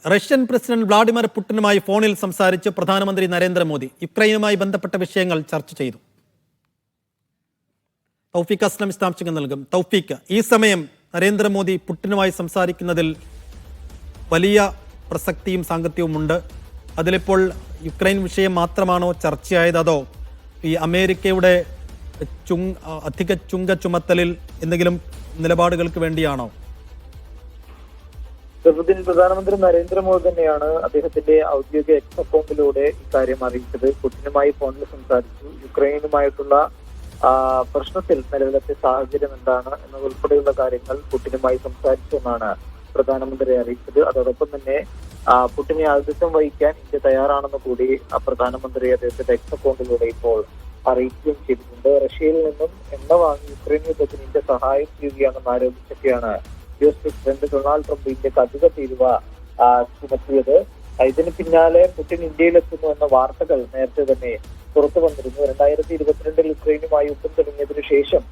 Russian president Vladimir പുടിനുമായി ഫോണിൽ സംസാരിച്ച് പ്രധാനമന്ത്രി നരേന്ദ്രമോദി യുക്രൈനുമായി ബന്ധപ്പെട്ട വിഷയങ്ങൾ ചർച്ച ചെയ്തു. തൗഫീഖ് അസ്ലം വിശദാംശങ്ങൾ നൽകും. തൗഫീഖ്, ഈ സമയം നരേന്ദ്രമോദി പുടിനുമായി സംസാരിക്കുന്നതിൽ വലിയ പ്രസക്തിയും സാങ്കത്യവും ഉണ്ട്. അതിലിപ്പോൾ യുക്രൈൻ വിഷയം മാത്രമാണോ ചർച്ചയായത്, അതോ ഈ അമേരിക്കയുടെ അധിക ചുങ്ക ചുമത്തലിൽ എന്തെങ്കിലും നിലപാടുകൾക്ക് വേണ്ടിയാണോ? പ്രധാനമന്ത്രി നരേന്ദ്രമോദി തന്നെയാണ് അദ്ദേഹത്തിന്റെ ഔദ്യോഗിക എക്സ് അക്കൗണ്ടിലൂടെ ഇക്കാര്യം അറിയിച്ചത്. പുടിനുമായി ഫോണിൽ സംസാരിച്ചു. യുക്രൈനുമായിട്ടുള്ള പ്രശ്നത്തിൽ നിലവിലത്തെ സാഹചര്യം എന്താണ് എന്നതുൾപ്പെടെയുള്ള കാര്യങ്ങൾ പുടിനുമായി സംസാരിച്ചു എന്നാണ് പ്രധാനമന്ത്രി അറിയിച്ചത്. അതോടൊപ്പം തന്നെ പുടിനെ ആതിഥ്യം വഹിക്കാൻ ഇന്ത്യ തയ്യാറാണെന്ന് കൂടി പ്രധാനമന്ത്രി അദ്ദേഹത്തിന്റെ എക്സ് അക്കൗണ്ടിലൂടെ ഇപ്പോൾ അറിയിക്കുകയും ചെയ്തിട്ടുണ്ട്. റഷ്യയിൽ നിന്നും എണ്ണ വാങ്ങി യുക്രൈൻ യുദ്ധത്തിന് ഇന്ത്യ സഹായം ചെയ്യുകയാണെന്ന് ആരോപിച്ചൊക്കെയാണ് U S president Donald Trump ഇന്ത്യക്ക് അധിക തീരുവ ചുമത്തിയത്. ഇതിന് പിന്നാലെ പുടിൻ ഇന്ത്യയിലെത്തുന്നു എന്ന വാർത്തകൾ നേരത്തെ തന്നെ പുറത്തു വന്നിരുന്നു. 2022 യുക്രൈനുമായി യുദ്ധം തുടങ്ങിയതിനു ശേഷം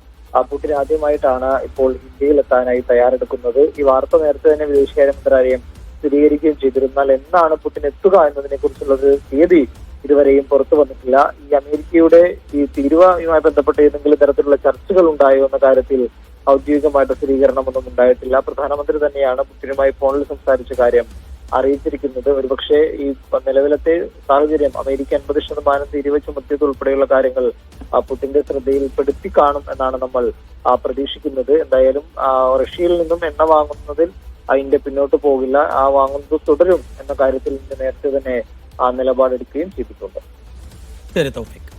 പുടിൻ ആദ്യമായിട്ടാണ് ഇപ്പോൾ ഇന്ത്യയിലെത്താനായി തയ്യാറെടുക്കുന്നത്. ഈ വാർത്ത നേരത്തെ തന്നെ വിദേശകാര്യ മന്ത്രാലയം സ്ഥിരീകരിക്കുകയും ചെയ്തിരുന്നാൽ എന്നാണ് പുടിൻ എത്തുക എന്നതിനെ കുറിച്ചുള്ളൊരു തീയതി ഇതുവരെയും പുറത്തു വന്നിട്ടില്ല. ഈ അമേരിക്കയുടെ ഈ തീരുവയുമായി ബന്ധപ്പെട്ട് ഏതെങ്കിലും തരത്തിലുള്ള ചർച്ചകൾ ഉണ്ടായോ എന്ന കാര്യത്തിൽ ഔദ്യോഗികമായിട്ട് സ്ഥിരീകരണമൊന്നും ഉണ്ടായിട്ടില്ല. പ്രധാനമന്ത്രി തന്നെയാണ് പുടിനുമായി ഫോണിൽ സംസാരിച്ച കാര്യം അറിയിച്ചിരിക്കുന്നത്. ഒരുപക്ഷെ ഈ നിലവിലത്തെ സാഹചര്യം അമേരിക്ക 50% തീരുവ ചുമത്തിയത് ഉൾപ്പെടെയുള്ള കാര്യങ്ങൾ പുടിന്റെ ശ്രദ്ധയിൽപ്പെടുത്തി കാണും എന്നാണ് നമ്മൾ പ്രതീക്ഷിക്കുന്നത്. എന്തായാലും റഷ്യയിൽ നിന്നും എണ്ണ വാങ്ങുന്നതിൽ ഇന്ത്യ പിന്നോട്ട് പോകില്ല, വാങ്ങുന്നത് തുടരും എന്ന കാര്യത്തിൽ ഇന്ത്യ നേരത്തെ തന്നെ നിലപാടെടുക്കുകയും ചെയ്തിട്ടുണ്ട്. ശരി തൗഫീഖ്.